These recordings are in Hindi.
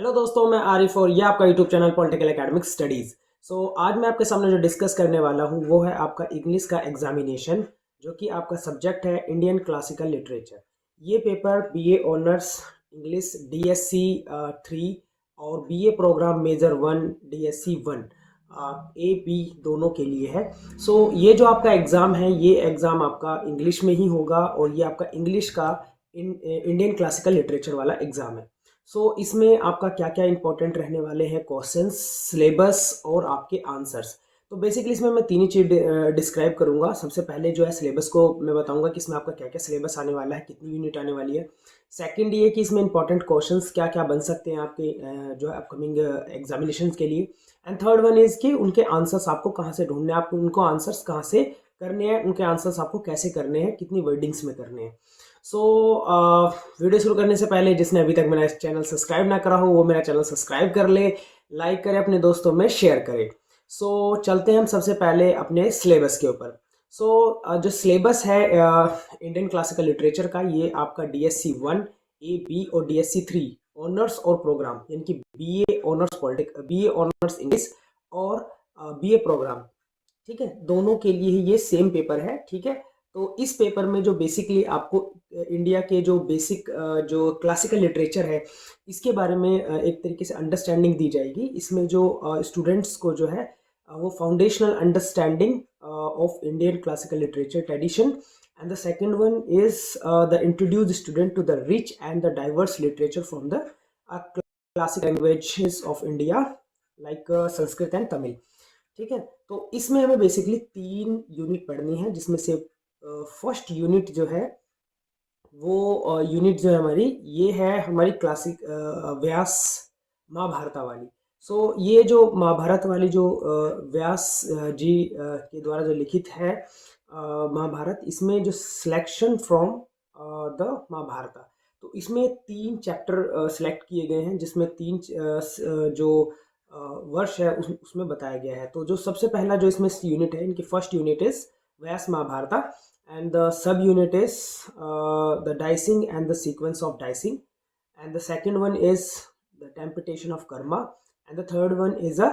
हेलो दोस्तों, मैं आरिफ और ये आपका YouTube channel political academic studies. आज मैं आपके सामने जो डिस्कस करने वाला हूँ वो है आपका इंग्लिश का एग्जामिनेशन, जो कि आपका सब्जेक्ट है इंडियन क्लासिकल लिटरेचर। ये paper BA honours English DSC 3 और BA programme major 1 DSC 1 A B दोनों के लिए है। ये जो आपका एग्ज़ाम है, ये एग्ज़ाम आपका इंग्लिश में ही होगा और ये आपका इंग्लिश का इंडियन क्लासिकल लिटरेचर वाला एग्ज़ाम है। इसमें आपका क्या क्या इंपॉर्टेंट रहने वाले हैं क्वेश्चंस, सिलेबस और आपके आंसर्स। तो बेसिकली इसमें मैं तीन ही चीज़ डिस्क्राइब करूंगा। सबसे पहले जो है सिलेबस को मैं बताऊंगा कि इसमें आपका क्या क्या सिलेबस आने वाला है, कितनी यूनिट आने वाली है। सेकंड ये कि इसमें इंपॉर्टेंट क्वेश्चंस क्या क्या बन सकते हैं आपके जो है अपकमिंग एग्जामिनेशन के लिए। एंड थर्ड वन इज़ कि उनके आंसर्स आपको कहाँ से ढूंढने हैं, आपको उनको आंसर्स कहाँ से करने हैं, उनके आंसर्स आपको कैसे करने हैं, कितनी वर्डिंग्स में करने हैं। सो वीडियो शुरू करने से पहले जिसने अभी तक मेरा चैनल सब्सक्राइब ना करा हो वो मेरा चैनल सब्सक्राइब कर ले, लाइक करे, अपने दोस्तों में शेयर करे। चलते हैं हम सबसे पहले अपने सिलेबस के ऊपर। जो सिलेबस है इंडियन क्लासिकल लिटरेचर का, ये आपका डीएससी 1 ए बी और डीएससी 3 ऑनर्स और प्रोग्राम, यानी कि BA honours politics, BA honours English और बीए प्रोग्राम, ठीक है, दोनों के लिए ही ये सेम पेपर है। ठीक है, तो इस पेपर में जो बेसिकली आपको इंडिया के जो बेसिक जो क्लासिकल लिटरेचर है इसके बारे में एक तरीके से अंडरस्टैंडिंग दी जाएगी। इसमें जो स्टूडेंट्स को जो है वो foundational understanding of Indian classical literature tradition, and the second one is the introduce student to the rich and the diverse literature from the classic languages of India like Sanskrit and Tamil. ठीक है, तो इसमें हमें बेसिकली 3 यूनिट पढ़नी है, जिसमें से फर्स्ट यूनिट जो है वो यूनिट जो है हमारी, ये है हमारी क्लासिक व्यास महाभारता वाली। ये जो महाभारत वाली जो व्यास जी के द्वारा जो लिखित है महाभारत, इसमें जो सिलेक्शन फ्रॉम द महाभारता, तो इसमें 3 चैप्टर सिलेक्ट किए गए हैं, जिसमें 3 जो वर्ष है उसमें बताया गया है। तो जो सबसे पहला जो इसमें यूनिट है, इनकी first unit is Vyas Mahabharata, and the subunit is the dicing and the sequence of dicing, and the second one is the tempetation of karma, and the third one is a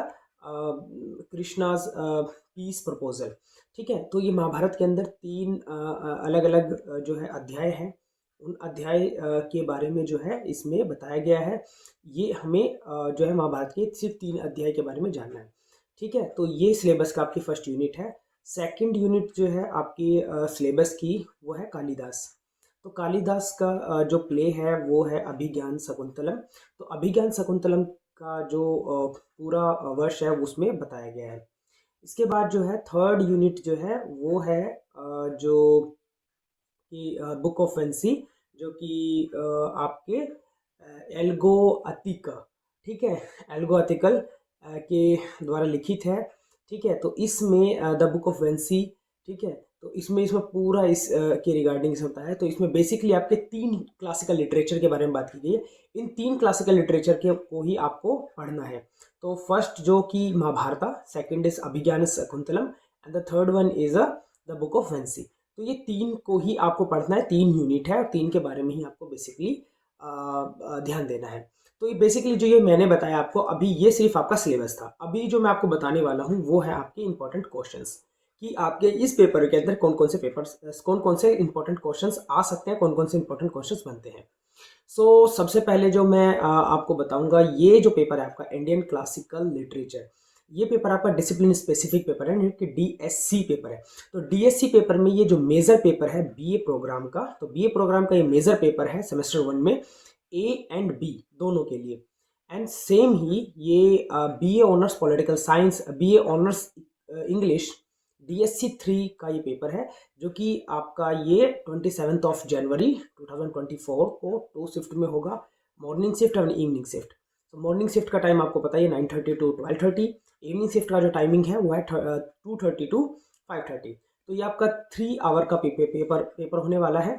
krishna's peace proposal। ठीक है, तो ये महाभारत के अंदर 3 अलग अलग जो है अध्याय हैं। उन अध्याय के बारे में जो है इसमें बताया गया है। ये हमें जो है महाभारत के सिर्फ 3 अध्याय के बारे में जानना है। ठीक है, तो ये सिलेबस का आपकी फर्स्ट यूनिट है। सेकंड यूनिट जो है आपकी सिलेबस की, वो है कालिदास। तो कालिदास का जो प्ले है वो है अभिज्ञान शकुंतलम। तो अभिज्ञान शकुंतलम का जो पूरा वर्ष है उसमें बताया गया है। इसके बाद जो है थर्ड यूनिट जो है वो है जो कि बुक ऑफ फैंसी, जो कि आपके एल्गो अतिका, ठीक है, एल्गो अतिकल के द्वारा लिखित है। ठीक है, तो इसमें द बुक ऑफ वेंसी, ठीक है, तो इसमें पूरा इस के रिगार्डिंग से होता है। तो इसमें बेसिकली आपके 3 क्लासिकल लिटरेचर के बारे में बात की गई है। इन 3 क्लासिकल लिटरेचर के को ही आपको पढ़ना है। तो फर्स्ट जो कि Mahabharata, second is Abhijnana Shakuntalam, and the third one is the book of Vanci. तो ये 3 को ही आपको पढ़ना है, 3 यूनिट है और 3 के बारे में ही आपको बेसिकली ध्यान देना है। तो ये बेसिकली जो ये मैंने बताया आपको अभी, ये सिर्फ आपका सिलेबस था। अभी जो मैं आपको बताने वाला हूँ वो है आपके इंपॉर्टेंट क्वेश्चंस, कि आपके इस पेपर के अंदर कौन कौन से पेपर्स, कौन कौन से इंपॉर्टेंट क्वेश्चंस आ सकते हैं, कौन कौन से इंपॉर्टेंट क्वेश्चंस बनते हैं। सबसे पहले जो मैं आपको बताऊंगा, ये जो पेपर है आपका इंडियन क्लासिकल लिटरेचर, ये पेपर आपका डिसिप्लिन स्पेसिफिक पेपर है, कि डीएससी पेपर है। तो डीएससी पेपर में ये जो मेजर पेपर है बीए प्रोग्राम का, तो बीए प्रोग्राम का ये मेजर पेपर है सेमेस्टर 1 में, ए एंड बी दोनों के लिए। एंड सेम ही ये BA honours political science, BA honours English DSC 3 का ये पेपर है, जो कि आपका ये 27 जनवरी 2024 को 2 शिफ्ट में होगा, मॉर्निंग शिफ्ट और इवनिंग शिफ्ट। तो मॉर्निंग शिफ्ट का टाइम आपको पता है 9:30 टू 12:30, इवनिंग शिफ्ट का जो टाइमिंग है वो है 2:30 टू 5:30। तो ये आपका 3 आवर का पेपर होने वाला है।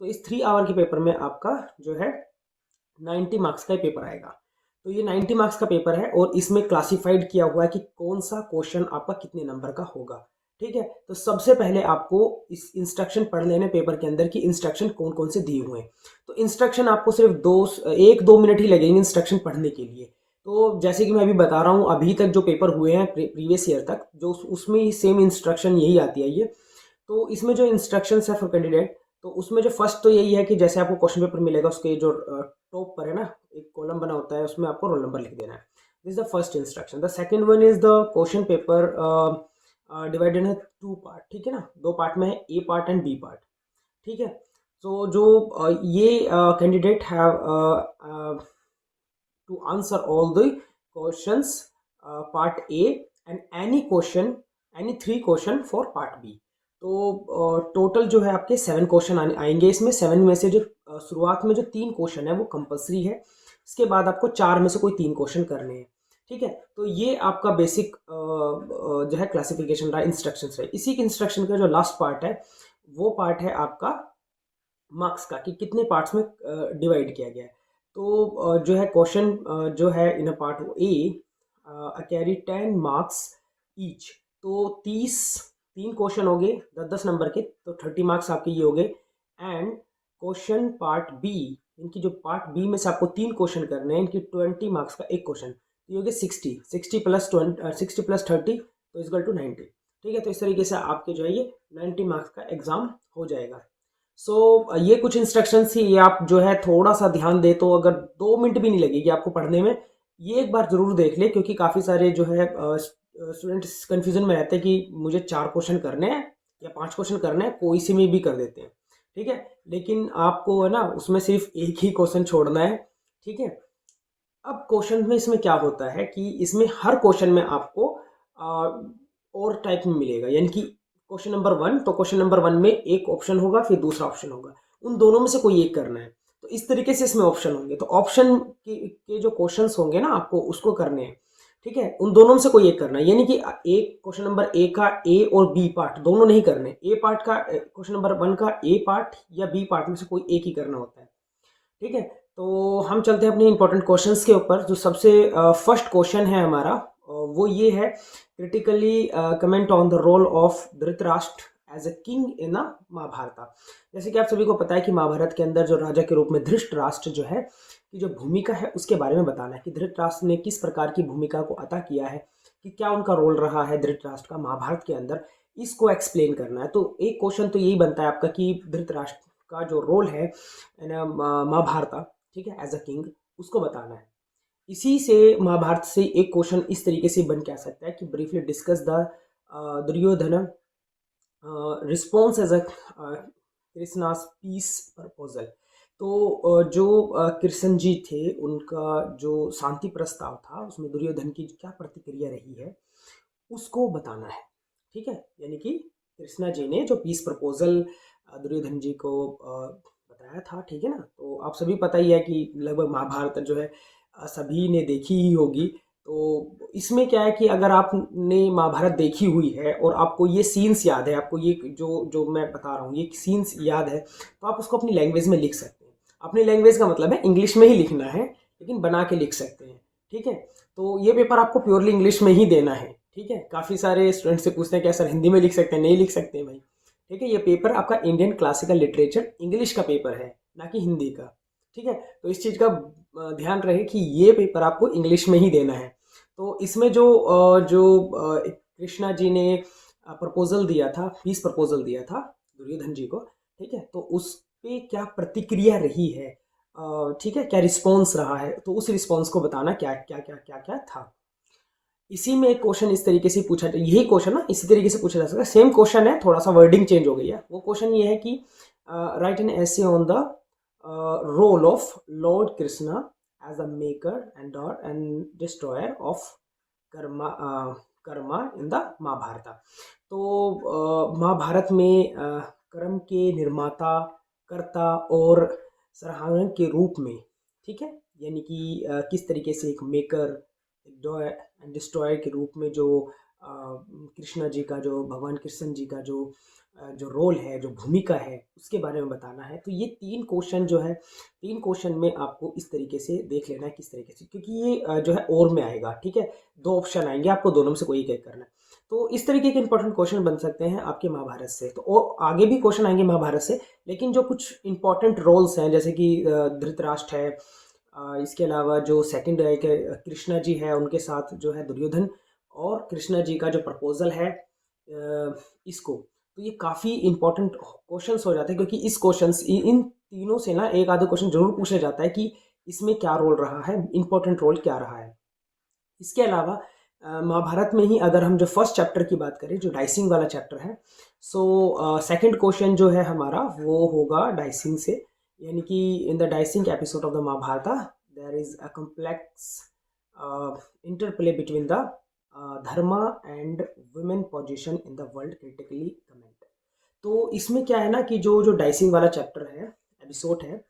तो इस 3 आवर के पेपर में आपका जो है 90 मार्क्स का पेपर आएगा। तो ये 90 मार्क्स का पेपर है और इसमें क्लासिफाइड किया हुआ है कि कौन सा क्वेश्चन आपका कितने नंबर का होगा। ठीक है। तो सबसे पहले आपको इस इंस्ट्रक्शन पढ़ लेने पेपर के अंदर कि इंस्ट्रक्शन कौन कौन से दिए हुए हैं। तो इंस्ट्रक्शन आपको सिर्फ 1-2 मिनट ही लगेंगे इंस्ट्रक्शन पढ़ने के लिए। तो जैसे कि मैं अभी बता रहा हूँ, अभी तक जो पेपर हुए हैं प्रीवियस ईयर तक, जो उसमें ही सेम इंस्ट्रक्शन यही आती है ये। तो इसमें जो इंस्ट्रक्शंस है फॉर कैंडिडेट, तो उसमें जो फर्स्ट तो यही है कि जैसे आपको क्वेश्चन पेपर मिलेगा, उसके जो टॉप पर है ना एक कॉलम बना होता है, उसमें आपको रोल नंबर लिख देना है। This is the first instruction. The second one is the question paper divided है 2 पार्ट, ठीक है ना, 2 पार्ट में है, ए पार्ट एंड बी पार्ट, ठीक है। तो जो ये candidate have to answer all the questions part A and any 3 question for part B। तो टोटल जो है आपके 7 क्वेश्चन आएंगे इसमें। 7 में से जो शुरुआत में जो 3 क्वेश्चन है वो कंपलसरी है, इसके बाद आपको 4 में से कोई 3 क्वेश्चन करने हैं, ठीक है। तो ये आपका बेसिक जो है क्लासिफिकेशन रहा, इंस्ट्रक्शन रहे। इसी के इंस्ट्रक्शन का जो लास्ट पार्ट है वो पार्ट है आपका मार्क्स का, कि कितने पार्ट्स में डिवाइड किया गया है। तो जो है क्वेश्चन जो है in a part A carry 10 marks each. तो 3 क्वेश्चन हो गए 10-10 नंबर के, तो 30 मार्क्स आपके ये हो गए। एंड क्वेश्चन पार्ट बी, इनकी जो पार्ट बी में से आपको 3 क्वेश्चन करने हैं, इनकी 20 मार्क्स का एक क्वेश्चन, तो ये हो गया 60 तो इक्वल टू 90, ठीक है। तो इस तरीके से आपके जो है ये 90 मार्क्स का एग्जाम हो जाएगा। ये कुछ इंस्ट्रक्शंस थी, ये आप जो है थोड़ा सा ध्यान दे तो अगर 2 मिनट भी नहीं लगेगी आपको पढ़ने में, ये एक बार जरूर देख ले, क्योंकि काफ़ी सारे जो है स्टूडेंट्स कंफ्यूजन में रहते हैं कि मुझे 4 क्वेश्चन करने हैं या 5 क्वेश्चन करने हैं, कोई सी में भी कर देते हैं, ठीक है। लेकिन आपको है ना उसमें सिर्फ एक ही क्वेश्चन छोड़ना है, ठीक है। अब क्वेश्चन में इसमें क्या होता है कि इसमें हर क्वेश्चन में आपको और टाइप में मिलेगा, यानी कि क्वेश्चन नंबर 1, तो क्वेश्चन नंबर 1 में एक ऑप्शन होगा, फिर दूसरा ऑप्शन होगा, उन दोनों में से कोई एक करना है। तो इस तरीके से इसमें ऑप्शन होंगे, तो ऑप्शन के जो क्वेश्चंस होंगे ना आपको उसको करने हैं, ठीक है। उन दोनों में से कोई एक करना है, यानी कि एक क्वेश्चन नंबर ए का ए और बी पार्ट दोनों नहीं करने, ए पार्ट का क्वेश्चन नंबर 1 का ए पार्ट या बी पार्ट में से कोई एक ही करना होता है, ठीक है। तो हम चलते हैं अपने इंपॉर्टेंट क्वेश्चंस के ऊपर। जो सबसे फर्स्ट क्वेश्चन है हमारा वो ये है, critically comment on the role of Dhritarashtra as a king in Mahabharata. जैसे कि आप सभी को पता है कि महाभारत के अंदर जो राजा के रूप में धृतराष्ट्र जो है की जो भूमिका है उसके बारे में बताना है कि धृतराष्ट्र ने किस प्रकार की भूमिका को अदा किया है, कि क्या उनका रोल रहा है धृतराष्ट्र का महाभारत के अंदर, इसको एक्सप्लेन करना है। तो एक क्वेश्चन तो यही बनता है आपका कि धृतराष्ट्र का जो रोल है महाभारत, ठीक है, एज अ किंग, उसको बताना है। इसी से महाभारत से एक क्वेश्चन इस तरीके से बन के आ सकता है कि briefly discuss the Duryodhana response as a Krishna's peace proposal. तो जो कृष्ण जी थे उनका जो शांति प्रस्ताव था उसमें दुर्योधन की क्या प्रतिक्रिया रही है उसको बताना है, ठीक है। यानी कि कृष्णा जी ने जो पीस प्रपोजल दुर्योधन जी को बताया था, ठीक है ना। तो आप सभी पता ही है कि लगभग महाभारत जो है सभी ने देखी ही होगी। तो इसमें क्या है कि अगर आपने महाभारत देखी हुई है और आपको ये सीन्स याद है, आपको ये जो जो मैं बता रहा हूँ ये सीन्स याद है, तो आप उसको अपनी लैंग्वेज में लिख सकते हैं। अपनी लैंग्वेज का मतलब है इंग्लिश में ही लिखना है, लेकिन बना के लिख सकते हैं, ठीक है। तो ये पेपर आपको प्योरली इंग्लिश में ही देना है, ठीक है। काफ़ी सारे स्टूडेंट से पूछते हैं क्या सर हिंदी में लिख सकते हैं, नहीं लिख सकते हैं भाई, ठीक है। ये पेपर आपका इंडियन क्लासिकल लिटरेचर इंग्लिश का पेपर है, ना कि हिंदी का, ठीक है। तो इस चीज़ का ध्यान रहे कि ये पेपर आपको इंग्लिश में ही देना है। तो इसमें जो कृष्णा जी ने प्रपोजल दिया था, पीस प्रपोजल दिया था दुर्योधन जी को, ठीक है, तो उस पे क्या प्रतिक्रिया रही है, ठीक है, क्या रिस्पॉन्स रहा है, तो उस रिस्पॉन्स को बताना क्या क्या क्या क्या क्या था। इसी में एक क्वेश्चन इस तरीके से पूछा, यही क्वेश्चन ना इसी तरीके से पूछा जा सकता है, सेम क्वेश्चन है, थोड़ा सा वर्डिंग चेंज हो गई है। वो क्वेश्चन ये है कि write an essay on the role of Lord Krishna as a maker and destroyer of karma karma in the Mahabharat. तो महाभारत में कर्म के निर्माता, कर्ता और सराहना के रूप में, ठीक है, यानी कि किस तरीके से एक मेकर एंड डिस्ट्रॉयर के रूप में जो कृष्णा जी का, जो भगवान कृष्ण जी का जो रोल है, जो भूमिका है, उसके बारे में बताना है। तो ये 3 क्वेश्चन जो है, 3 क्वेश्चन में आपको इस तरीके से देख लेना है किस तरीके से, क्योंकि ये जो है और में आएगा, ठीक है। 2 ऑप्शन आएंगे, आपको दोनों में से कोई एक करना है। तो इस तरीके के इंपॉर्टेंट क्वेश्चन बन सकते हैं आपके महाभारत से। तो और आगे भी क्वेश्चन आएंगे महाभारत से, लेकिन जो कुछ इंपॉर्टेंट रोल्स हैं जैसे कि धृतराष्ट्र है, इसके अलावा जो सेकंड है कि कृष्णा जी है, उनके साथ जो है दुर्योधन, और कृष्णा जी का जो प्रपोजल है इसको, तो ये काफ़ी इंपॉर्टेंट क्वेश्चंस हो जाते हैं, क्योंकि इस क्वेश्चंस इन तीनों से ना एक आधा क्वेश्चन जरूर पूछा जाता है कि इसमें क्या रोल रहा है, इंपॉर्टेंट रोल क्या रहा है। इसके अलावा महाभारत में ही अगर हम जो फर्स्ट चैप्टर की बात करें, जो डाइसिंग वाला चैप्टर है, सो सेकंड क्वेश्चन जो है हमारा वो होगा डाइसिंग से, यानी कि in the dicing episode of the Mahabharata there is a complex interplay between the dharma and women position in the world critically comment. तो इसमें क्या है ना कि जो जो डाइसिंग वाला चैप्टर है, एपिसोड है,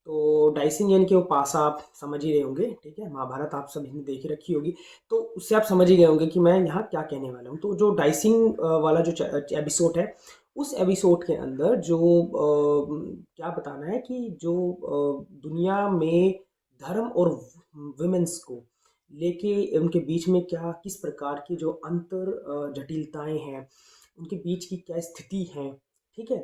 तो डाइसिंग यानी कि वो पासा आप समझ ही रहे होंगे, ठीक है, महाभारत आप सभी ने देख ही रखी होगी, तो उससे आप समझ ही गए होंगे कि मैं यहाँ क्या कहने वाला हूँ। तो जो डाइसिंग वाला जो एपिसोड है, उस एपिसोड के अंदर जो क्या बताना है कि जो दुनिया में धर्म और वुमेन्स को लेके उनके बीच में क्या किस प्रकार की जो अंतर जटिलताएं हैं, उनके बीच की क्या स्थिति है, ठीक है,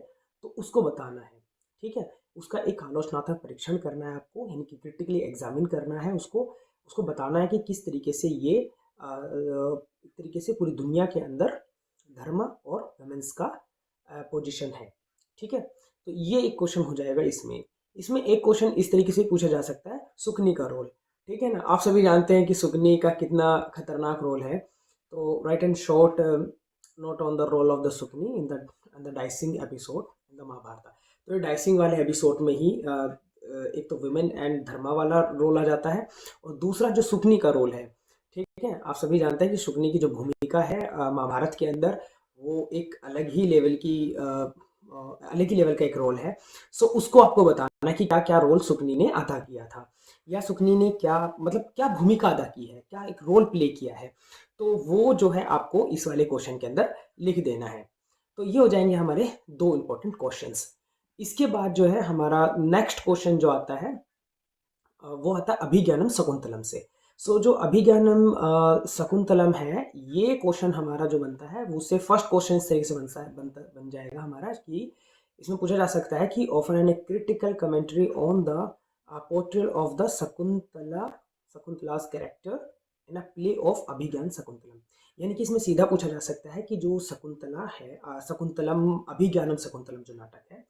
तो उसको बताना है, ठीक है। उसका एक आलोचनात्मक परीक्षण करना है आपको, यानी कि क्रिटिकली एग्जामिन करना है उसको, उसको बताना है कि किस तरीके से ये एक तरीके से पूरी दुनिया के अंदर धर्म और वुमेन्स का पोजीशन है, ठीक है। तो ये एक क्वेश्चन हो जाएगा इसमें। इसमें एक क्वेश्चन इस तरीके से पूछा जा सकता है, सुकनी का रोल, ठीक है ना। आप सभी जानते हैं कि सुकनी का कितना खतरनाक रोल है। तो write and short note on the role of the Shakuni in the dicing episode in the Mahabharat. तो ये डाइसिंग वाले एपिसोड में ही एक तो वुमेन एंड धर्मा वाला रोल आ जाता है, और दूसरा जो सुकनी का रोल है, ठीक है। आप सभी जानते हैं कि सुकनी की जो भूमिका है महाभारत के अंदर, वो एक अलग ही लेवल का एक रोल है। सो उसको आपको बताना है कि क्या क्या रोल सुकनी ने अदा किया था, या सुकनी ने क्या मतलब क्या भूमिका अदा की है, क्या एक रोल प्ले किया है। तो वो जो है आपको इस वाले क्वेश्चन के अंदर लिख देना है। तो ये हो जाएंगे हमारे दो इंपॉर्टेंट क्वेश्चंस। इसके बाद जो है हमारा नेक्स्ट क्वेश्चन जो आता है वो आता है अभिज्ञानम शकुंतलम से। सो जो अभिज्ञानम शकुंतलम है, ये क्वेश्चन हमारा जो बनता है वो उससे फर्स्ट क्वेश्चन इस तरीके से बन जाएगा हमारा कि इसमें पूछा जा सकता है कि offer an a critical commentary on the portrayal of the Shakuntala's character in a play of Abhijnana Shakuntalam. यानी कि इसमें सीधा पूछा जा सकता है कि जो शकुंतला है, शकुंतलम अभिज्ञानम शकुंतलम जो नाटक है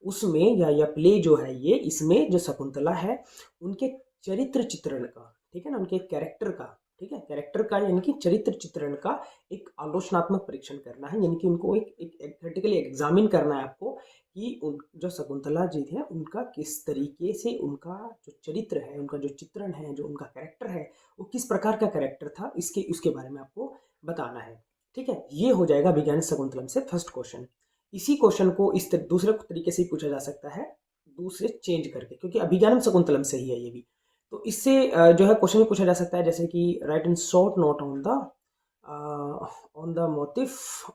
उसमें या प्ले जो है, ये इसमें जो शकुंतला है उनके चरित्र चित्रण का, ठीक है ना, उनके कैरेक्टर का, ठीक है, कैरेक्टर का यानी कि चरित्र चित्रण का एक आलोचनात्मक परीक्षण करना है, यानी कि उनको एक क्रिटिकली एग्जामिन करना है आपको कि उन जो शकुंतला जी थे उनका किस तरीके से उनका जो चरित्र है, उनका जो चित्रण है, जो उनका कैरेक्टर है, वो किस प्रकार का कैरेक्टर था, इसके उसके बारे में आपको बताना है, ठीक है। ये हो जाएगा विज्ञान शकुंतलम से फर्स्ट क्वेश्चन। इसी क्वेश्चन को दूसरे तरीके से पूछा जा सकता है, दूसरे चेंज करके, क्योंकि अभिज्ञानम शकुंतलम से ही है ये भी। तो इससे जो है क्वेश्चन भी पूछा जा सकता है, जैसे कि write in short note on the motive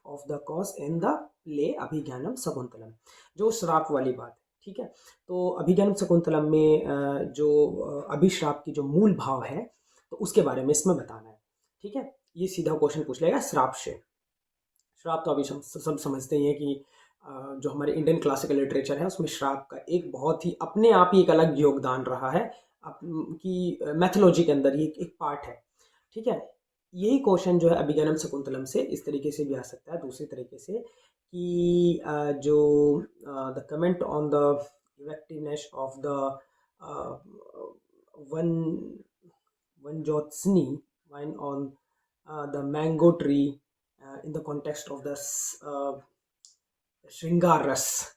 of the cause in the play Abhijnanam Shakuntalam, जो श्राप वाली बात, ठीक है। तो अभिज्ञानम शकुंतलम में जो अभिश्राप की जो मूल भाव है, तो उसके बारे में इसमें बताना है, ठीक है। ये सीधा क्वेश्चन पूछ लेगा श्राप से। श्राप तो अभी सब समझते ही हैं कि जो हमारे इंडियन क्लासिकल लिटरेचर है उसमें श्राप का एक बहुत ही अपने आप ही एक अलग योगदान रहा है, कि मैथोलॉजी के अंदर ये एक पार्ट है, ठीक है। यही क्वेश्चन जो है अभिज्ञानम शकुंतलम से इस तरीके से भी आ सकता है, दूसरी तरीके से कि जो the comment on the effectiveness of the Vana Vanajyotsna vine on the mango tree in the context of the श्रृंगार रस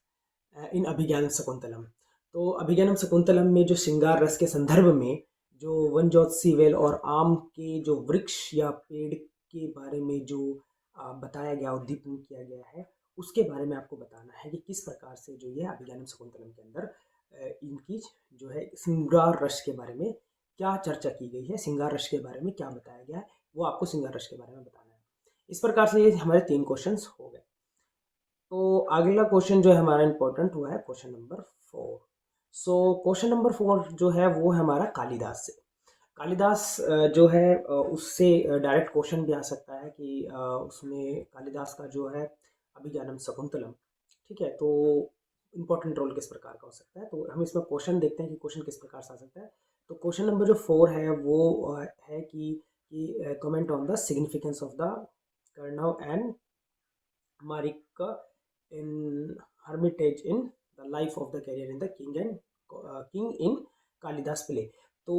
इन अभिज्ञानम शकुंतलम। तो अभिज्ञानम शकुंतलम में जो श्रृंगार रस के संदर्भ में जो वन ज्योतिषी वेल और आम के जो वृक्ष या पेड़ के बारे में जो बताया गया, उद्दीपन किया गया है, उसके बारे में आपको बताना है कि किस प्रकार से जो ये अभिज्ञानम शकुंतलम के अंदर इनकी जो है श्रृंगार रस के बारे में क्या चर्चा की गई है, श्रृंगार रस के बारे में क्या बताया गया है, वो आपको श्रृंगार रस के बारे में बताना है। इस प्रकार से ये हमारे 3 क्वेश्चंस हो गए। तो अगला क्वेश्चन जो है हमारा इंपॉर्टेंट हुआ है question number 4। So question number 4 जो है वो है हमारा कालिदास से। कालिदास जो है उससे डायरेक्ट क्वेश्चन भी आ सकता है कि उसमें कालिदास का जो है अभिज्ञानम शकुंतलम, ठीक है, तो इम्पोर्टेंट रोल किस प्रकार का हो सकता है, तो हम इसमें क्वेश्चन देखते हैं कि क्वेश्चन किस प्रकार से आ सकता है। तो क्वेश्चन नंबर जो 4 है वो है कि comment on the significance of the Kanva and Marica in hermitage in the life of the career in the king in Kalidas play. तो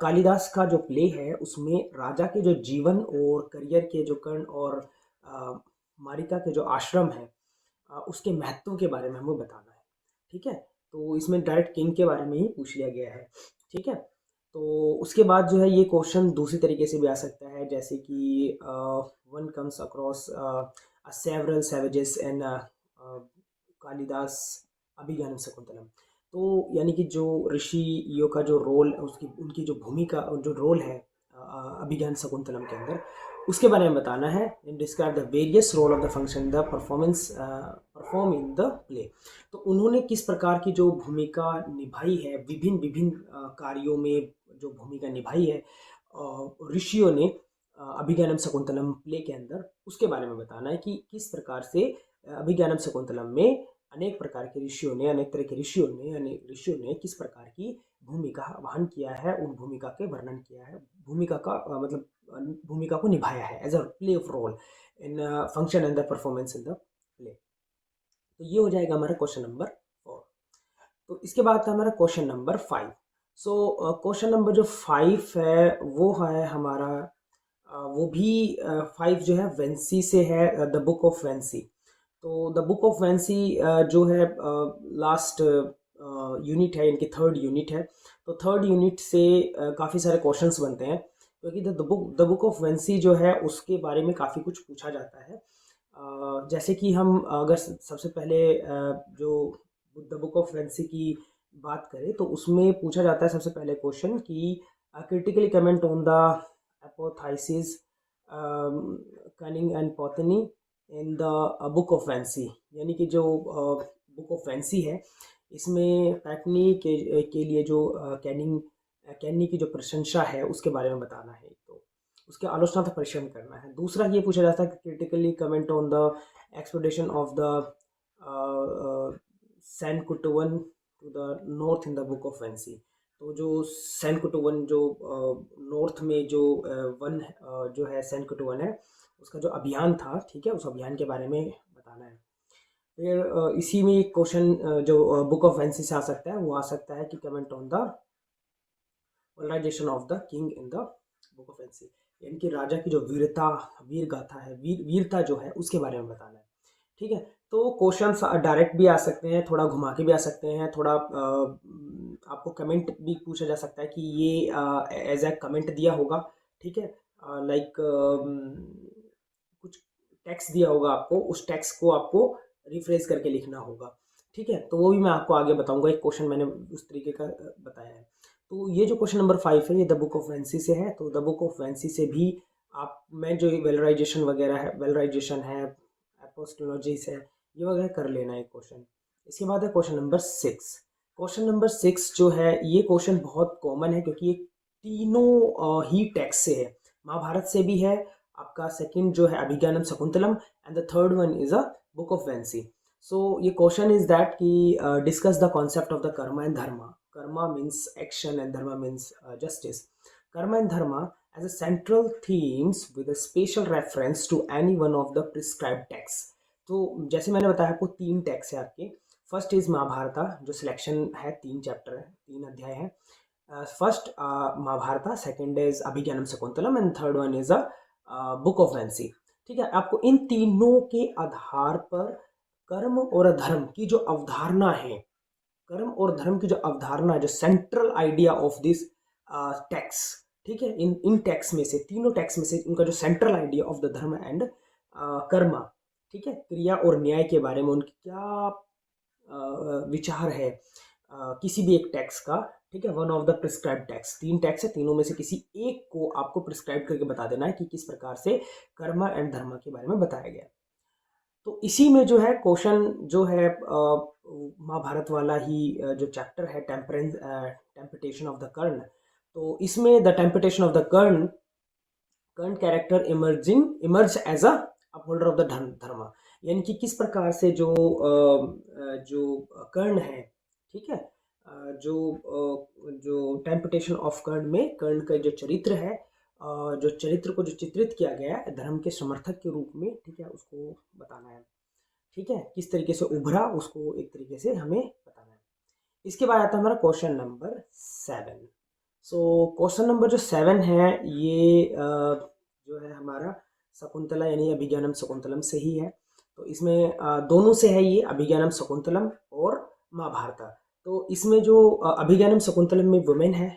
कालिदास का जो प्ले है उसमें राजा के जो जीवन और करियर के जो कर्ण और मारिका के जो आश्रम है उसके महत्व के बारे में हमें बताना है, ठीक है। तो इसमें डायरेक्ट किंग के बारे में ही पूछ लिया गया है, ठीक है। तो उसके बाद जो है ये क्वेश्चन दूसरी तरीके से भी आ सकता है, जैसे कि one comes across several savages and Kalidas Abhijnanam Shakuntalam. तो यानी कि जो ऋषियों का जो रोल उसकी उनकी जो भूमिका जो रोल है अभिज्ञान शकुंतलम के अंदर उसके बारे में बताना है। Describe the various role of the function the performance perform in the play. तो उन्होंने किस प्रकार की जो भूमिका निभाई है विभिन्न विभिन्न कार्यों में जो भूमिका निभाई है ऋषियों ने अभिज्ञानम शकुंतलम प्ले के अंदर, उसके बारे में बताना है कि किस प्रकार से अभिज्ञानम शकुंतलम में अनेक प्रकार के ऋषियों ने अनेक ऋषियों ने किस प्रकार की भूमिका वहन किया है, उन भूमिका के वर्णन किया है, भूमिका का मतलब भूमिका को निभाया है as a play of role in function and the performance in the play. तो ये हो जाएगा हमारा क्वेश्चन नंबर 4। तो इसके बाद था हमारा question number 5। So question number जो 5 है वो है हमारा वो भी 5 जो है वेंसी से है, द बुक ऑफ वेंसी। तो द बुक ऑफ वेंसी जो है लास्ट यूनिट है, इनकी थर्ड यूनिट है। तो थर्ड यूनिट से काफ़ी सारे क्वेश्चंस बनते हैं क्योंकि द बुक ऑफ वेंसी जो है उसके बारे में काफ़ी कुछ पूछा जाता है। जैसे कि हम अगर सबसे पहले जो द बुक ऑफ वेंसी की बात करें तो उसमें पूछा जाता है सबसे पहले क्वेश्चन कि critically comment on the apotheosis Kannagi and पॉथनी in the book of Vanci. यानी कि जो बुक ऑफ वेंसी है इसमें पैटनी के लिए जो कैनी की जो प्रशंसा है उसके बारे में बताना है, तो उसके आलोचना तक परिश्रम करना है। दूसरा ये पूछा जाता है कि critically comment on the expedition of the Senguttuvan to the north in the book of Vanci. तो जो सैन कुटुवन जो नॉर्थ में जो वन जो है सैन कुटुवन है उसका जो अभियान था, ठीक है, उस अभियान के बारे में बताना है। फिर इसी में एक क्वेश्चन जो बुक ऑफ वेंसी से आ सकता है वो आ सकता है कि comment on the vulgarisation of the king in the book of Vanci. यानी कि राजा की जो वीर गाथा है, वीरता जो है उसके बारे में बताना है, ठीक है। तो क्वेश्चंस डायरेक्ट भी आ सकते हैं, थोड़ा घुमा के भी आ सकते हैं, थोड़ा आपको कमेंट भी पूछा जा सकता है कि ये एज ए कमेंट दिया होगा, ठीक है, लाइक कुछ टेक्स्ट दिया होगा आपको, उस टेक्स्ट को आपको रिफ्रेश करके लिखना होगा, ठीक है। तो वो भी मैं आपको आगे बताऊंगा, एक क्वेश्चन मैंने उस तरीके का बताया है। तो ये जो क्वेश्चन नंबर 5 है ये द बुक ऑफ वेंसी से है। तो द बुक ऑफ वेंसी से भी आप मैं जो वेलराइजेशन है एपोस्टोलॉजीज है ये वगैरह कर लेना है क्वेश्चन। इसके बाद है क्वेश्चन नंबर 6। क्वेश्चन नंबर 6 जो है ये क्वेश्चन बहुत कॉमन है क्योंकि ये तीनों ही टेक्स्ट से है, महाभारत से भी है, आपका सेकंड जो है Abhijnanam Shakuntalam and the third one is a book of Vanci. So ये क्वेश्चन इज दैट कि discuss the concept of the karma and dharma. Karma means action and dharma means justice. Karma and dharma as a central themes with a special reference to any one of the prescribed texts। तो जैसे मैंने बताया आपको 3 टेक्स्ट है आपके। फर्स्ट इज महाभारता जो सिलेक्शन है, 3 चैप्टर है, 3 अध्याय है। First Mahabharata, second is Abhijnanam Shakuntalam and third one is a book of Vanci, ठीक है। आपको इन तीनों के आधार पर कर्म और धर्म की जो अवधारणा है, कर्म और धर्म की जो अवधारणा है, जो central idea of this text, ठीक है, इन टेक्स्ट में से, तीनों टेक्स्ट में से उनका जो सेंट्रल आइडिया ऑफ द धर्म एंड कर्मा, ठीक है, क्रिया और न्याय के बारे में उनकी क्या विचार है किसी भी एक टेक्स्ट का, ठीक है। One of the prescribe text, 3 text है, तीनों में से किसी एक को आपको प्रिस्क्राइब करके बता देना है कि किस प्रकार से कर्मा एंड धर्मा के बारे में बताया गया। तो इसी में जो है क्वेश्चन जो है महाभारत वाला ही जो चैप्टर है टेम्पटेशन ऑफ द कर्ण, तो इसमें the temptation of the Karna character emerge as a upholder of the dharma, यानी कि किस प्रकार से जो कर्ण है, ठीक है, जो टेम्पटेशन ऑफ कर्ण में कर्ण का जो चरित्र है, जो चरित्र को जो चित्रित किया गया है धर्म के समर्थक के रूप में, ठीक है, उसको बताना है। ठीक है, किस तरीके से उभरा उसको एक तरीके से हमें बताना है। इसके बाद आता है हमारा question number 7। So question number जो 7 है ये जो है हमारा शकुंतला यानी अभिज्ञानम शकुंतलम से ही है। तो इसमें दोनों से है, ये अभिज्ञानम शकुंतलम और महाभारत। तो इसमें जो अभिज्ञानम शकुंतलम में वुमेन है,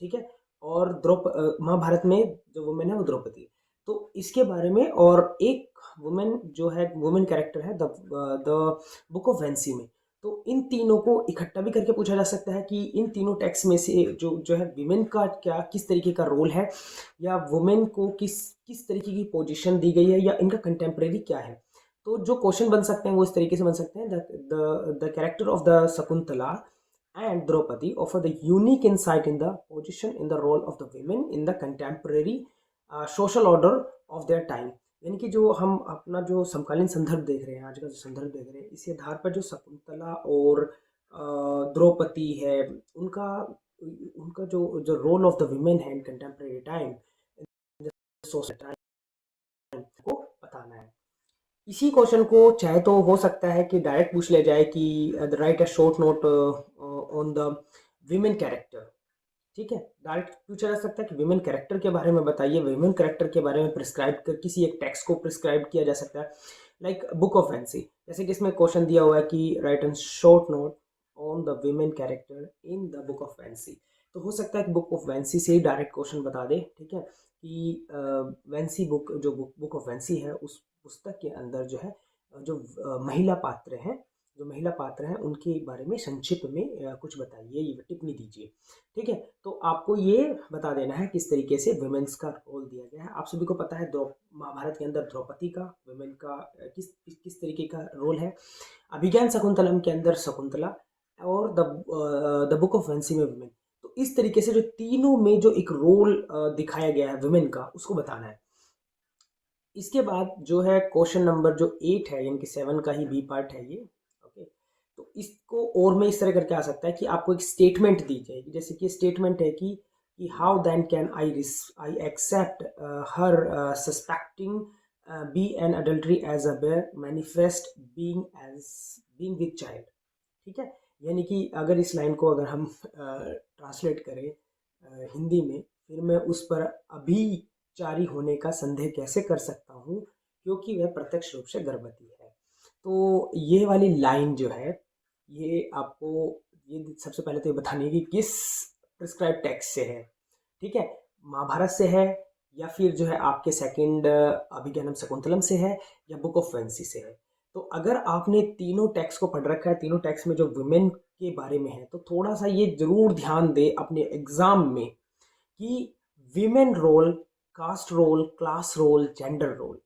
ठीक है, और महाभारत में जो वुमेन है वो द्रौपदी। तो इसके बारे में, और एक वुमेन जो है वुमेन कैरेक्टर है द बुक ऑफ वेंसी में। तो इन तीनों को इकट्ठा भी करके पूछा जा सकता है कि इन तीनों टेक्स्ट में से जो है विमेन का क्या किस तरीके का रोल है, या वुमेन को किस किस तरीके की पोजीशन दी गई है, या इनका कंटेम्प्रेरी क्या है। तो जो क्वेश्चन बन सकते हैं वो इस तरीके से बन सकते हैं, the character of the Shakuntala and Draupadi offer the unique insight in the position in the role of the women in the contemporary social order of their time। यानी कि जो हम अपना जो समकालीन संदर्भ देख रहे हैं, आज का जो संदर्भ देख रहे हैं, इसी आधार पर जो शकुंतला और द्रौपदी है उनका उनका जो जो रोल ऑफ द वुमेन है इन कंटेम्प्रेरी टाइम सोसाइटी को बताना है। इसी क्वेश्चन को चाहे तो हो सकता है कि डायरेक्ट पूछ लिया जाए कि right a short note on the women character. ठीक है, डायरेक्ट पूछा जा सकता है कि विमेन कैरेक्टर के बारे में बताइए, विमेन कैरेक्टर के बारे में प्रिस्क्राइब कर किसी एक टेक्स्ट को प्रिस्क्राइब किया जा सकता है, लाइक बुक ऑफ फैंसी। जैसे कि इसमें क्वेश्चन दिया हुआ है कि write an short note on the women character in the book of fancy. तो हो सकता है कि बुक ऑफ वैंसी से ही डायरेक्ट क्वेश्चन बता दे, ठीक है, कि वैंसी बुक जो बुक ऑफ वैंसी है उस पुस्तक के अंदर जो है जो महिला पात्र हैं, जो महिला पात्र हैं उनके बारे में संक्षिप्त में कुछ बताइए, ये टिप्पणी दीजिए। ठीक है, तो आपको ये बता देना है किस तरीके से वुमेन्स का रोल दिया गया है। आप सभी को पता है महाभारत के अंदर द्रौपदी का वुमेन का किस तरीके का रोल है, अभिज्ञान शकुंतलम के अंदर शकुंतला, और द बुक ऑफ वैंसी में वुमेन। तो इस तरीके से जो तीनों में जो एक रोल दिखाया गया है वुमेन का, उसको बताना है। इसके बाद जो है क्वेश्चन नंबर जो 8 है, यानी कि 7 का ही बी पार्ट है ये। ओके, तो इसको और में इस तरह करके आ सकता है कि आपको एक स्टेटमेंट दी जाएगी, जैसे कि स्टेटमेंट है कि how then can I accept her suspecting be an adultery as a bare manifest being with child. ठीक है, यानी कि अगर इस लाइन को अगर हम ट्रांसलेट करें हिंदी में, फिर मैं उस पर अभी जारी होने का संदेह कैसे कर सकता हूँ क्योंकि वह प्रत्यक्ष रूप से गर्भवती है। तो ये वाली लाइन जो है ये आपको ये सबसे पहले तो ये बतानी है कि किस प्रिस्क्राइब टेक्स्ट से है। ठीक है, महाभारत से है, या फिर जो है आपके सेकंड अभिज्ञानम शकुंतलम से है, या बुक ऑफ फैंसी से है। तो अगर आपने तीनों टेक्स्ट को पढ़ रखा है, तीनों टेक्स्ट में जो वुमेन के बारे में है, तो थोड़ा सा ये जरूर ध्यान दे अपने एग्जाम में कि women role, caste role, class role, gender role,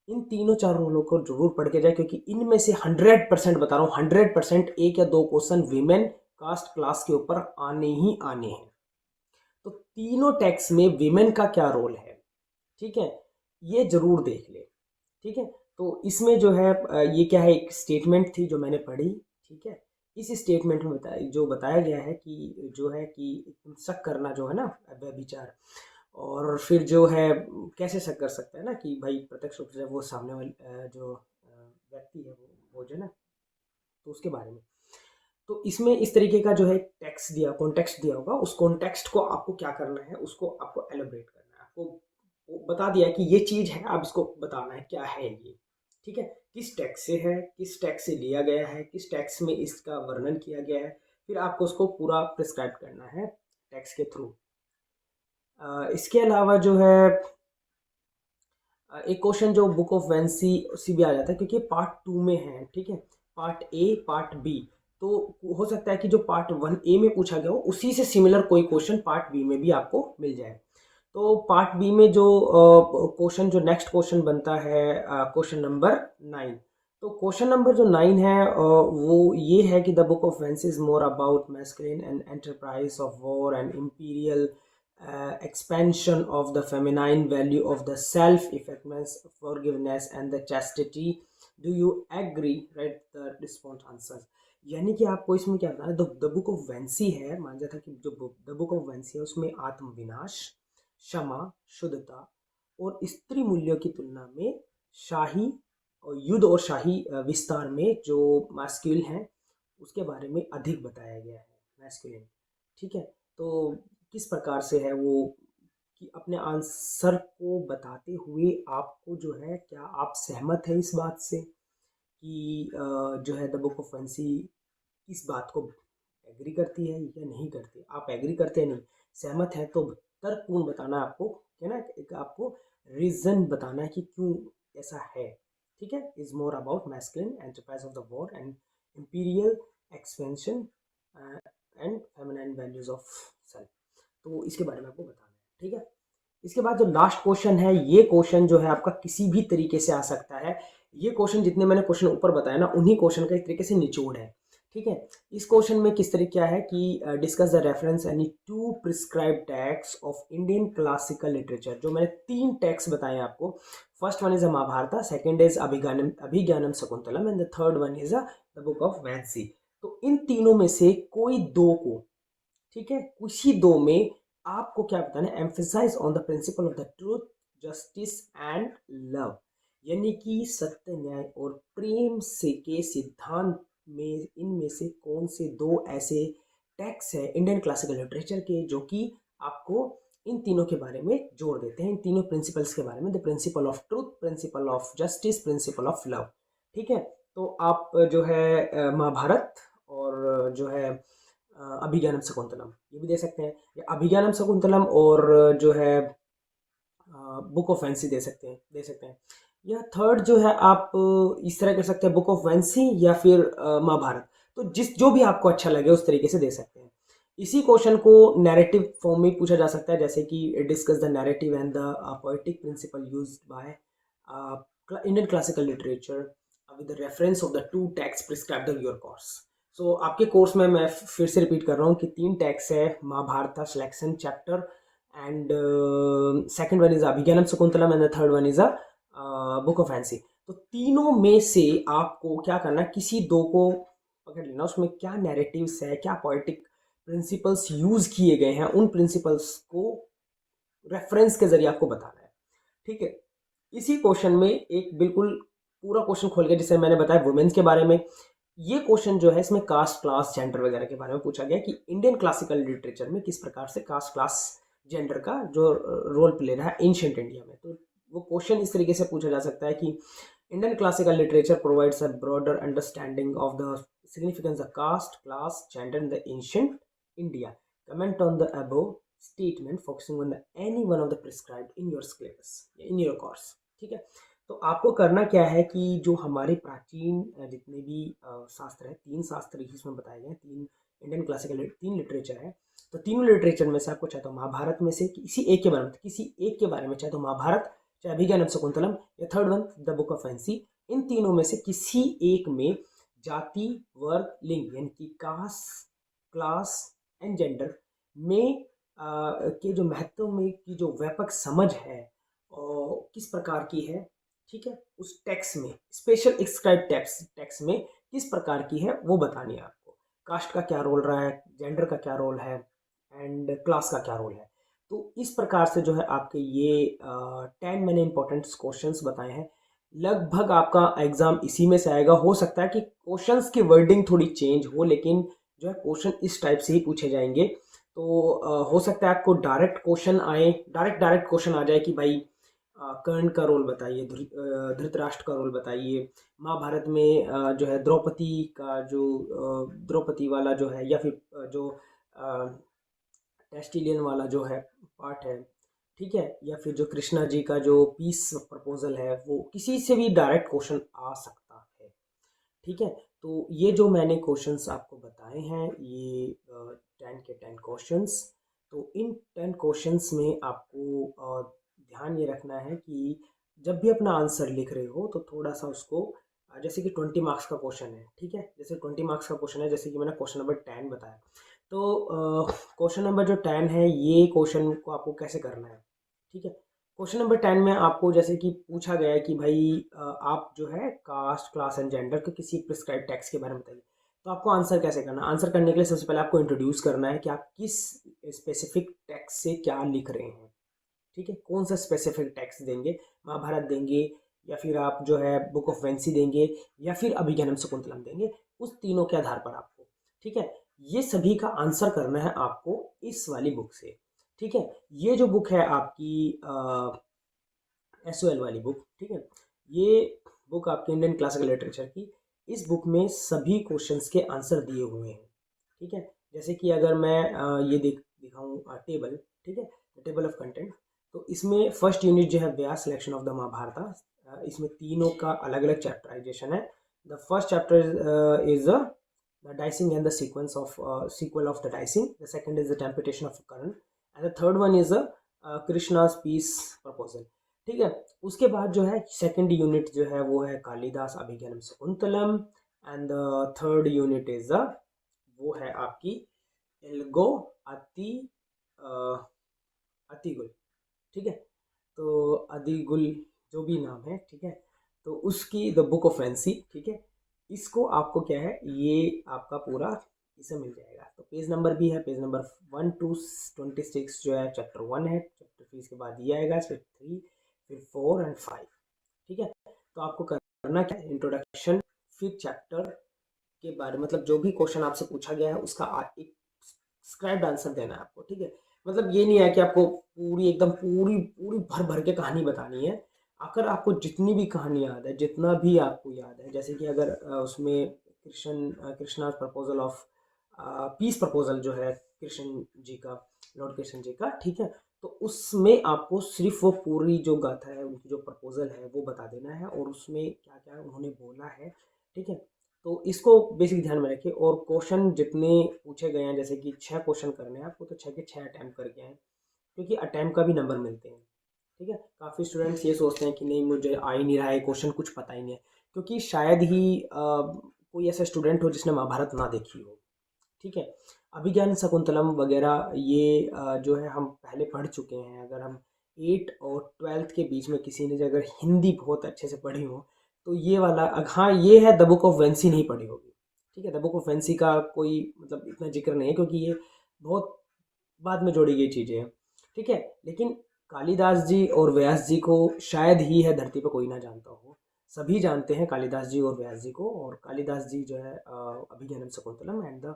इन तीनों चार रोलों को जरूर पढ़ के जाए, क्योंकि इनमें से 100% बता रहा हूँ, 100% एक या दो क्वेश्चन विमेन, कास्ट, क्लास के ऊपर आने ही आने हैं। तो तीनों टेक्स्ट में विमेन का क्या रोल है, ठीक है, ये जरूर देख ले। ठीक है, तो इसमें जो है ये क्या है, एक स्टेटमेंट थी जो मैंने पढ़ी। ठीक है, इस स्टेटमेंट में बताया गया है कि जो है कि शक करना जो है ना व्यभिचार, और फिर जो है कैसे शक कर सकता है ना कि भाई प्रत्यक्ष रूप से वो सामने वाले जो व्यक्ति है वो जो है ना, तो उसके बारे में। तो इसमें इस तरीके का जो है टेक्स्ट दिया, कॉन्टेक्स्ट दिया होगा, उस कॉन्टेक्स्ट को आपको क्या करना है, उसको आपको एलोब्रेट करना है। आपको वो बता दिया कि ये चीज़ है, आप इसको बताना है क्या है ये। ठीक है, किस टेक्स्ट से है, किस टेक्स्ट से लिया गया है, किस टेक्स्ट में इसका वर्णन किया गया है, फिर आपको उसको पूरा प्रिस्क्राइब करना है टेक्स्ट के थ्रू। इसके अलावा जो है एक क्वेश्चन जो बुक ऑफ वैंसी सी भी आ जाता है, क्योंकि पार्ट 2 में है। ठीक है, पार्ट ए, पार्ट बी, तो हो सकता है कि जो पार्ट 1 ए में पूछा गया हो उसी से सिमिलर कोई क्वेश्चन पार्ट बी में भी आपको मिल जाए। तो पार्ट बी में जो क्वेश्चन जो नेक्स्ट क्वेश्चन बनता है क्वेश्चन नंबर 9। तो क्वेश्चन नंबर जो 9 है वो ये है कि the book of vance is more about masculine and enterprise of war and imperial expansion of the feminine value of the self effectiveness, forgiveness and the chastity. Do you agree? Write the response answers. यानी कि आपको इसमें क्या बताना है, द बुक ऑफ वेंसी है, मान जाता है कि जो द बुक ऑफ वेंसी है उसमें आत्म विनाश, क्षमा, शुद्धता और स्त्री मूल्यों की तुलना में शाही और युद्ध और शाही विस्तार में जो मास्क्यूल हैं उसके बारे में अधिक बताया गया है, मैस्कुलिन। ठीक है, तो किस प्रकार से है वो कि अपने आंसर को बताते हुए आपको जो है, क्या आप सहमत हैं इस बात से कि जो है द बुक ऑफ फैंसी इस बात को एग्री करती है या नहीं करती? आप एग्री करते हैं, नहीं सहमत हैं, तो तर्कपूर्ण बताना है आपको, है ना, एक आपको रीजन बताना है कि क्यों ऐसा है। ठीक है, is more about masculine enterprise of the war and imperial expansion and feminine values of self. तो इसके बारे में आपको बताना है। ठीक है, इसके बाद जो लास्ट क्वेश्चन है, ये क्वेश्चन जो है आपका किसी भी तरीके से आ सकता है। ये क्वेश्चन जितने मैंने क्वेश्चन ऊपर बताया ना, उन्हीं क्वेश्चन का एक तरीके से निचोड़ है। ठीक है, इस क्वेश्चन में किस तरह क्या है कि discuss the reference any to prescribe text of Indian classical literature. जो मैंने 3 टेक्स्ट बताए आपको, first one is a Mahabharat, second is Abhijnanam Shakuntalam and the third one is the book of Vanci. तो इन तीनों में से कोई दो को, ठीक है, किसी दो में आपको क्या बताना है, emphasise on the principle of the truth, justice and love. यानी कि सत्य, न्याय और प्रेम से के सिद्धांत में इनमें से कौन से दो ऐसे टेक्स्ट है इंडियन क्लासिकल लिटरेचर के जो कि आपको इन तीनों के बारे में जोड़ देते हैं, इन तीनों प्रिंसिपल्स के बारे में, the principle of truth, principle of justice, principle of love. ठीक है, तो आप जो है महाभारत और जो है अभिज्ञानम शकुंतलम ये भी दे सकते हैं, या अभिज्ञानम शकुंतलम और जो है बुक ऑफ फैंसी दे सकते हैं। या थर्ड जो है आप इस तरह कर सकते हैं, बुक ऑफ फैंसी या फिर महाभारत। तो जो भी आपको अच्छा लगे उस तरीके से दे सकते हैं। इसी क्वेश्चन को नैरेटिव फॉर्म में पूछा जा सकता है, जैसे कि discuss the narrative and the poetic principle used by Indian classical literature with the reference of the 2 text prescribed in your course. So आपके कोर्स में मैं फिर से रिपीट कर रहा हूँ कि 3 टेक्स्ट है, Mahabharat selection chapter and second one is Abhijnanam Shakuntalam and the third one is a book of fancy. तो तीनों में से आपको क्या करना है, किसी दो को पकड़ लेना, उसमें क्या नैरेटिव्स है, क्या पोएटिक प्रिंसिपल्स यूज किए गए हैं, उन प्रिंसिपल्स को रेफरेंस के जरिए आपको बताना है। ठीक है, इसी क्वेश्चन में एक बिल्कुल पूरा क्वेश्चन खोल के, जिसे मैंने बताया वुमेन्स के बारे में, ये क्वेश्चन जो है इसमें कास्ट, क्लास, जेंडर वगैरह के बारे में पूछा गया कि इंडियन क्लासिकल लिटरेचर में किस प्रकार से कास्ट, क्लास, जेंडर का जो रोल प्ले रहा है एंशिएंट इंडिया में। तो वो क्वेश्चन इस तरीके से पूछा जा सकता है कि Indian classical literature provides a broader understanding of the significance of caste, class, gender in the ancient India. Comment on the above statement focusing on any one of the prescribed in your syllabus, in your course. ठीक है, तो आपको करना क्या है कि जो हमारे प्राचीन जितने भी शास्त्र है, 3 शास्त्र इसमें बताए गए हैं, 3 इंडियन क्लासिकल 3 लिटरेचर है। तो तीनों लिटरेचर में से आपको चाहे तो महाभारत में से किसी एक के बारे में, चाहे तो महाभारत, चाहे अभिज्ञानम शकुंतलम, या third one the book of Vanci, इन तीनों में से किसी एक में जाति, वर्ग, लिंग यानी कि कास्ट, क्लास एंड जेंडर में के जो महत्व में की जो व्यापक समझ है और किस प्रकार की है, ठीक है, उस टेक्स्ट में, स्पेशल एक्सक्राइब टेक्स्ट में किस प्रकार की है वो बतानी है आपको। कास्ट का क्या रोल रहा है, जेंडर का क्या रोल है एंड क्लास का क्या रोल है। तो इस प्रकार से जो है आपके ये 10 मैंने इंपॉर्टेंट क्वेश्चंस बताए हैं। लगभग आपका एग्जाम इसी में से आएगा। हो सकता है कि क्वेश्चंस की वर्डिंग थोड़ी चेंज हो, लेकिन जो है क्वेश्चन इस टाइप से ही पूछे जाएंगे। तो हो सकता है आपको डायरेक्ट क्वेश्चन आए, डायरेक्ट क्वेश्चन आ जाए कि भाई कर्ण का रोल बताइए, धृतराष्ट्र का रोल बताइए, महाभारत में जो है द्रौपदी का जो द्रौपदी वाला जो है, या फिर जो टेस्टिलियन वाला जो है पार्ट है, ठीक है, या फिर जो कृष्णा जी का जो पीस प्रपोजल है, वो किसी से भी डायरेक्ट क्वेश्चन आ सकता है। ठीक है, तो ये जो मैंने क्वेश्चंस आपको बताए हैं, ये 10 के 10 क्वेश्चंस। तो इन 10 क्वेश्चंस में आपको ध्यान ये रखना है कि जब भी अपना आंसर लिख रहे हो तो थोड़ा सा उसको जैसे कि 20 मार्क्स का क्वेश्चन है, ठीक है, जैसे 20 मार्क्स का क्वेश्चन है, जैसे कि मैंने क्वेश्चन नंबर 10 बताया, तो क्वेश्चन नंबर जो 10 है, ये क्वेश्चन को आपको कैसे करना है, ठीक है। क्वेश्चन नंबर 10 में आपको जैसे कि पूछा गया है कि भाई आप जो है कास्ट, क्लास एंड जेंडर के किसी प्रिस्क्राइब टैक्स के बारे में बताइए। तो आपको आंसर कैसे करना है? आंसर करने के लिए सबसे पहले आपको इंट्रोड्यूस करना है कि आप किस स्पेसिफिक टैक्स से क्या लिख रहे हैं, ठीक है। कौन सा स्पेसिफिक टैक्स देंगे, महाभारत देंगे, या फिर आप जो है बुक ऑफ वेंसी देंगे, या फिर अभिज्ञानम शकुंतलम देंगे, उस तीनों के आधार पर आपको, ठीक है, ये सभी का आंसर करना है आपको इस वाली बुक से, ठीक है। ये जो बुक है आपकी SOL वाली बुक, ठीक है, ये बुक आपकी इंडियन क्लासिकल लिटरेचर की, इस बुक में सभी क्वेश्चंस के आंसर दिए हुए हैं, ठीक है। जैसे कि अगर मैं ये दिखाऊं टेबल, ठीक है, टेबल ऑफ कंटेंट, तो इसमें फर्स्ट यूनिट जो है व्यास सिलेक्शन ऑफ द महाभारत, इसमें तीनों का अलग अलग चैप्टराइजेशन है। The first chapter is the dicing and the sequence of sequel of the dicing. The second is the temperation of Karan, and the third one is Krishna's peace proposal, ठीक है। उसके बाद जो है सेकंड यूनिट जो है वो है Kalidas Abhijnanam Shakuntalam, and the third unit is वो है आपकी एल्गो अति अतिगुल, ठीक है। तो अदिगुल जो भी नाम है, ठीक है, तो उसकी द बुक ऑफ फैंसी, ठीक है, इसको आपको क्या है, ये आपका पूरा इसे मिल जाएगा। तो पेज नंबर भी है, पेज नंबर 1 to 26 जो है चैप्टर 1 है, चैप्टर 3 के बाद ये आएगा, फिर 3, फिर 4 एंड 5, ठीक है। तो आपको करना क्या है, इंट्रोडक्शन, फिर चैप्टर के बारे मतलब जो भी क्वेश्चन आपसे पूछा गया है उसका एक स्क्राइब्ड आंसर देना है आपको, ठीक है। मतलब ये नहीं है कि आपको पूरी एकदम पूरी पूरी भर भर के कहानी बतानी है। अगर आपको जितनी भी कहानी याद है, जितना भी आपको याद है, जैसे कि अगर उसमें Krishna proposal of peace proposal जो है कृष्ण जी का, लॉर्ड कृष्ण जी का, ठीक है, तो उसमें आपको सिर्फ वो पूरी जो गाथा है, उनकी जो प्रपोजल है वो बता देना है, और उसमें क्या क्या उन्होंने बोला है, ठीक है। तो इसको बेसिक ध्यान में रखिए। और क्वेश्चन जितने पूछे गए हैं, जैसे कि 6 क्वेश्चन करने हैं आपको, तो 6 के 6 अटैम्प्ट करके हैं, क्योंकि अटैम्प्ट का भी नंबर मिलते हैं, ठीक है। काफ़ी स्टूडेंट्स ये सोचते हैं कि नहीं मुझे आ ही नहीं रहा है क्वेश्चन, कुछ पता ही नहीं है, क्योंकि शायद ही कोई ऐसा स्टूडेंट हो जिसने महाभारत ना देखी हो, ठीक है। अभिज्ञान शकुंतलम वगैरह ये जो है हम पहले पढ़ चुके हैं। अगर हम 8 और 12th के बीच में किसी ने अगर हिंदी बहुत अच्छे से पढ़ी हो, तो ये वाला हाँ, ये है द बुक ऑफ वेंसी नहीं पढ़ी होगी, ठीक है। द बुक ऑफ वेंसी का कोई मतलब इतना जिक्र नहीं है, क्योंकि ये बहुत बाद में जोड़ी गई चीज़ें हैं, ठीक है। लेकिन कालिदास जी और व्यास जी को शायद ही है धरती पर कोई ना जानता हो, सभी जानते हैं कालिदास जी और व्यास जी को। और कालिदास जी जो है अभिज्ञानम शकुंतलम, एंड द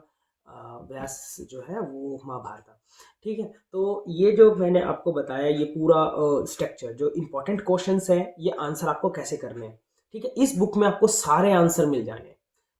व्यास जो है वो महाभारत, ठीक है। तो ये जो मैंने आपको बताया, ये पूरा स्ट्रक्चर जो इंपॉर्टेंट क्वेश्चंस हैं, ये आंसर आपको कैसे करने हैं, ठीक है, इस बुक में आपको सारे आंसर मिल जाने हैं।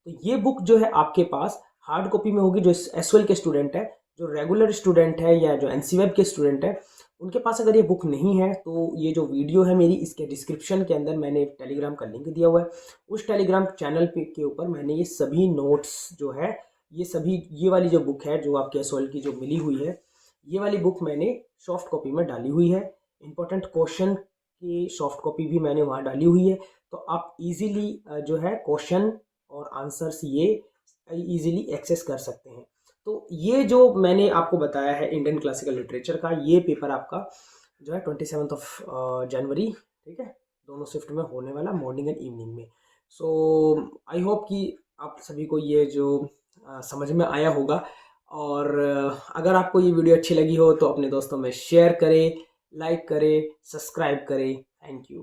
तो ये बुक जो है आपके पास हार्ड कॉपी में होगी, जो SOL के स्टूडेंट है, जो रेगुलर स्टूडेंट है, या जो NC वेब के स्टूडेंट है, उनके पास अगर ये बुक नहीं है, तो ये जो वीडियो है मेरी, इसके डिस्क्रिप्शन के अंदर मैंने टेलीग्राम का लिंक दिया हुआ है। उस टेलीग्राम चैनल पे के ऊपर मैंने ये सभी नोट्स जो है, ये सभी, ये वाली जो बुक है जो आपके SOL की जो मिली हुई है, ये वाली बुक मैंने सॉफ्ट कॉपी में डाली हुई है। इंपॉर्टेंट क्वेश्चन की सॉफ्ट कॉपी भी मैंने वहाँ डाली हुई है। तो आप इजीली जो है क्वेश्चन और आंसर्स ये इजीली एक्सेस कर सकते हैं। तो ये जो मैंने आपको बताया है इंडियन क्लासिकल लिटरेचर का, ये पेपर आपका जो है 27 जनवरी, ठीक है, दोनों शिफ्ट में होने वाला, मॉर्निंग एंड इवनिंग में। सो आई होप कि आप सभी को ये जो समझ में आया होगा। और अगर आपको ये वीडियो अच्छी लगी हो तो अपने दोस्तों में शेयर करें, लाइक करें, सब्सक्राइब करें। Thank you.